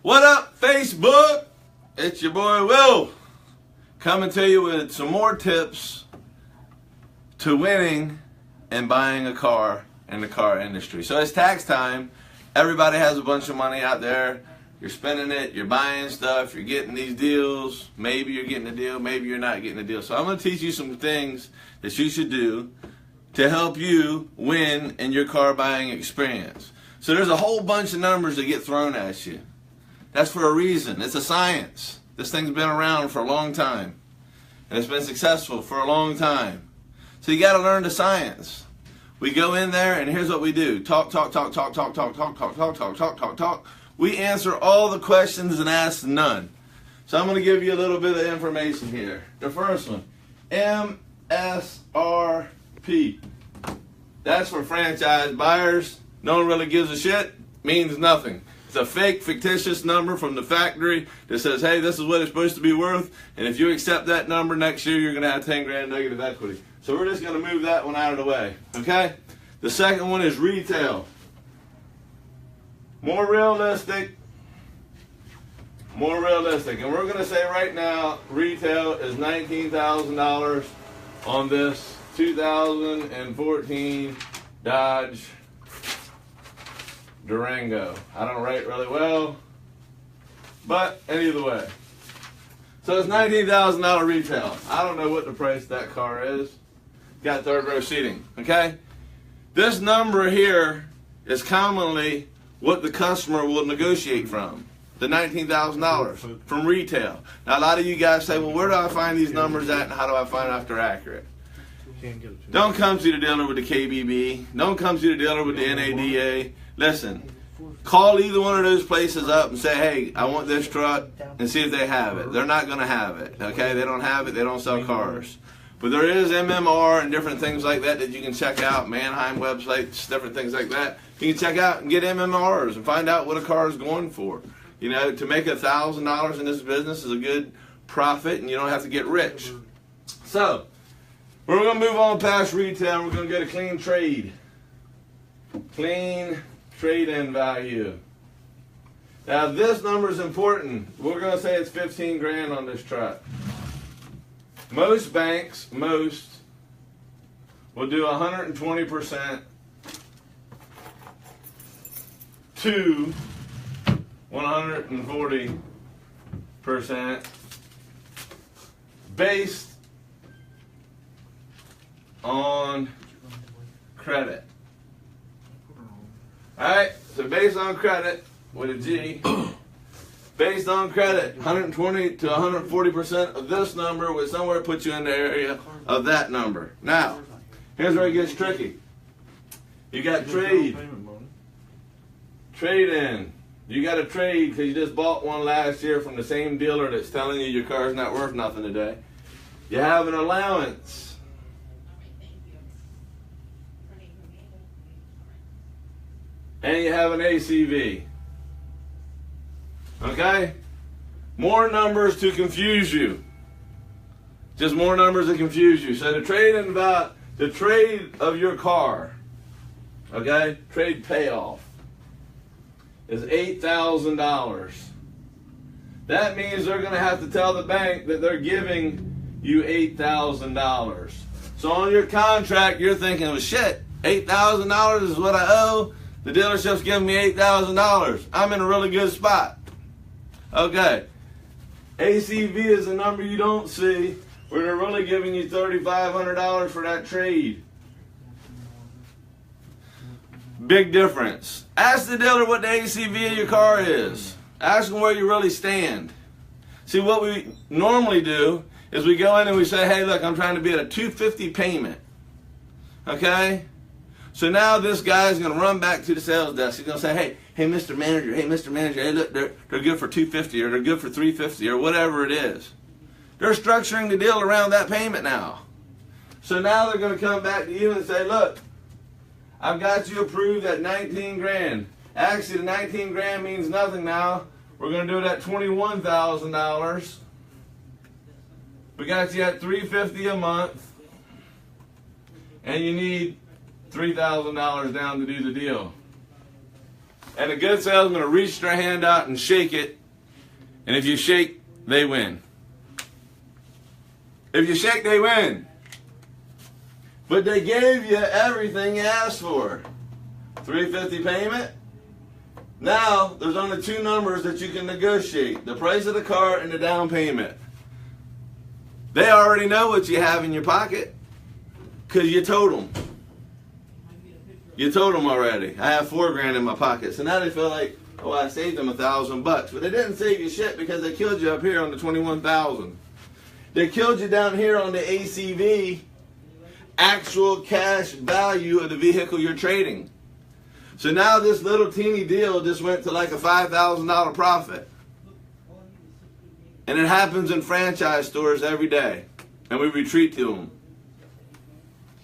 What up, Facebook? It's your boy Will, coming to you with some more tips to winning and buying a car in the car industry. So it's tax time. Everybody has a bunch of money out there. You're spending it, you're buying stuff, you're getting these deals. Maybe you're getting a deal, maybe you're not getting a deal. So I'm going to teach you some things that you should do to help you win in your car buying experience. So there's a whole bunch of numbers that get thrown at you. That's for a reason. It's a science. This thing's been around for a long time. And it's been successful for a long time. So you got to learn the science. We go in there and here's what we do. Talk. We answer all the questions and ask none. So I'm going to give you a little bit of information here. The first one, MSRP. That's for franchise buyers. No one really gives a shit. Means nothing. It's a fake, fictitious number from the factory that says, hey, this is what it's supposed to be worth. And if you accept that number next year, you're going to have 10 grand negative equity. So we're just going to move that one out of the way. Okay? The second one is retail. More realistic. And we're going to say right now, retail is $19,000 on this 2014 Dodge Durango. I don't rate really well, but either way. So it's $19,000 retail. I don't know what the price of that car is. Got third row seating, okay? This number here is commonly what the customer will negotiate from. The $19,000 from retail. Now a lot of you guys say, well, where do I find these numbers at and how do I find out if they're accurate? Don't come to the dealer with the KBB. Don't come to the dealer with the NADA. Listen, call either one of those places up and say, hey, I want this truck, and see if they have it. They're not going to have it, okay? They don't have it. They don't sell cars. But there is MMR and different things like that that you can check out, Manheim websites, different things like that. You can check out and get MMRs and find out what a car is going for. You know, to make $1,000 in this business is a good profit, and you don't have to get rich. So, we're going to move on past retail, and we're going to get a clean trade. Clean trade-in value. Now, this number is important. We're going to say it's 15 grand on this truck. Most banks, will do 120% to 140% based on credit. Alright, so based on credit with a G, based on credit, 120 to 140% of this number would somewhere put you in the area of that number. Now, here's where it gets tricky. You got trade-in. You got a trade because you just bought one last year from the same dealer that's telling you your car's not worth nothing today. You have an allowance. And you have an ACV. Okay? More numbers to confuse you. Just more numbers to confuse you. So the trade of your car, okay? Trade payoff is $8,000. That means they're going to have to tell the bank that they're giving you $8,000. So on your contract, you're thinking, well, shit, $8,000 is what I owe. The dealership's giving me $8,000. I'm in a really good spot. Okay. ACV is a number you don't see where they're really giving you $3,500 for that trade. Big difference. Ask the dealer what the ACV of your car is. Ask them where you really stand. See, what we normally do is we go in and we say, hey, look, I'm trying to be at a $250 payment. Okay? So now this guy's going to run back to the sales desk. He's going to say, hey, Mr. Manager, hey, look, they're good for $250 or they're good for $350 or whatever it is. They're structuring the deal around that payment now. So now they're going to come back to you and say, look, I've got you approved at 19 grand. Actually, the 19 grand means nothing now. We're going to do it at $21,000. We got you at $350 a month. And you need $3,000 down to do the deal. And a good salesman will reach their hand out and shake it. And if you shake, they win. If you shake, they win. But they gave you everything you asked for. $350 payment. Now, there's only two numbers that you can negotiate. The price of the car and the down payment. They already know what you have in your pocket because you told them. You told them already. I have $4,000 in my pocket. So now they feel like, oh, I saved them $1,000. But they didn't save you shit because they killed you up here on the $21,000. They killed you down here on the ACV, actual cash value of the vehicle you're trading. So now this little teeny deal just went to like a $5,000 profit. And it happens in franchise stores every day. And we retreat to them.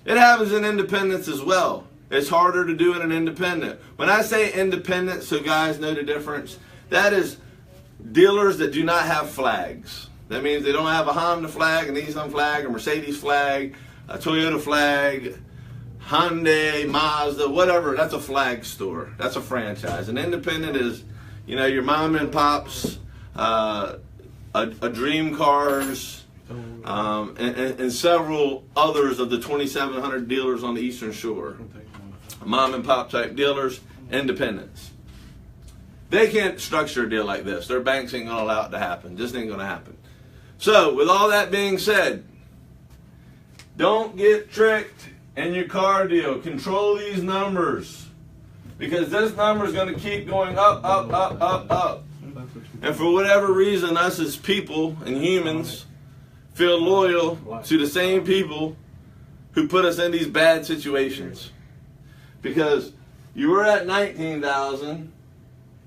It happens in independents as well. It's harder to do in an independent. When I say independent, so guys know the difference, that is dealers that do not have flags. That means they don't have a Honda flag, a Nissan flag, a Mercedes flag, a Toyota flag, Hyundai, Mazda, whatever. That's a flag store. That's a franchise. An independent is, you know, your mom and pops, a Dream Cars, and several others of the 2,700 dealers on the Eastern Shore. Mom and pop type dealers, independents. They can't structure a deal like this. Their banks ain't going to allow it to happen. Just ain't going to happen. So, with all that being said, don't get tricked in your car deal. Control these numbers. Because this number is going to keep going up, up, up, up, up. And for whatever reason, us as people and humans feel loyal to the same people who put us in these bad situations. Because you were at $19,000.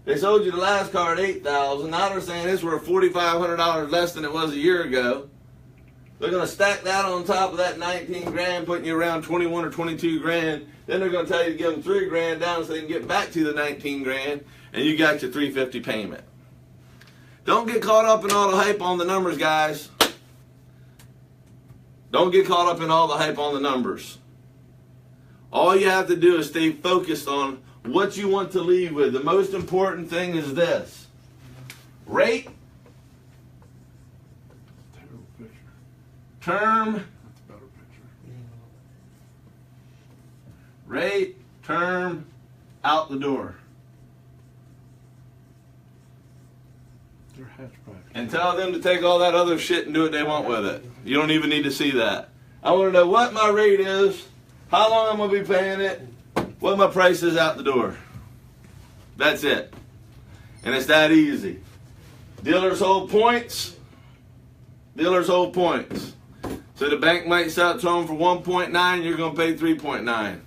They sold you the last car at $8,000. Now they're saying it's worth $4,500 less than it was a year ago. They're going to stack that on top of that $19,000, putting you around $21,000 or $22,000. Then they're going to tell you to give them $3,000 down so they can get back to the $19,000, and you got your $350 payment. Don't get caught up in all the hype on the numbers, guys. Don't get caught up in all the hype on the numbers. All you have to do is stay focused on what you want to leave with. The most important thing is this. Rate, term, rate, term, out the door. And tell them to take all that other shit and do what they want with it. You don't even need to see that. I want to know what my rate is, how long I'm going to be paying it, what my price is out the door. That's it. And it's that easy. Dealers hold points. Dealers hold points. So the bank might sell it to them for 1.9, you're going to pay 3.9.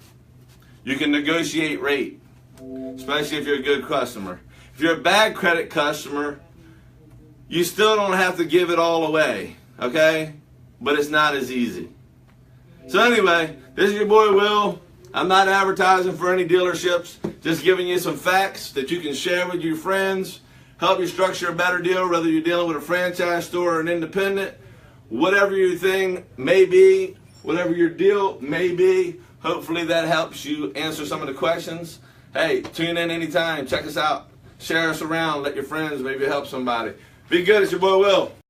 You can negotiate rate, especially if you're a good customer. If you're a bad credit customer, you still don't have to give it all away, okay? But it's not as easy. So anyway, this is your boy Will. I'm not advertising for any dealerships, just giving you some facts that you can share with your friends, help you structure a better deal, whether you're dealing with a franchise store or an independent. Whatever your thing may be, whatever your deal may be, hopefully that helps you answer some of the questions. Hey, tune in anytime. Check us out. Share us around. Let your friends maybe help somebody. Be good. It's your boy Will.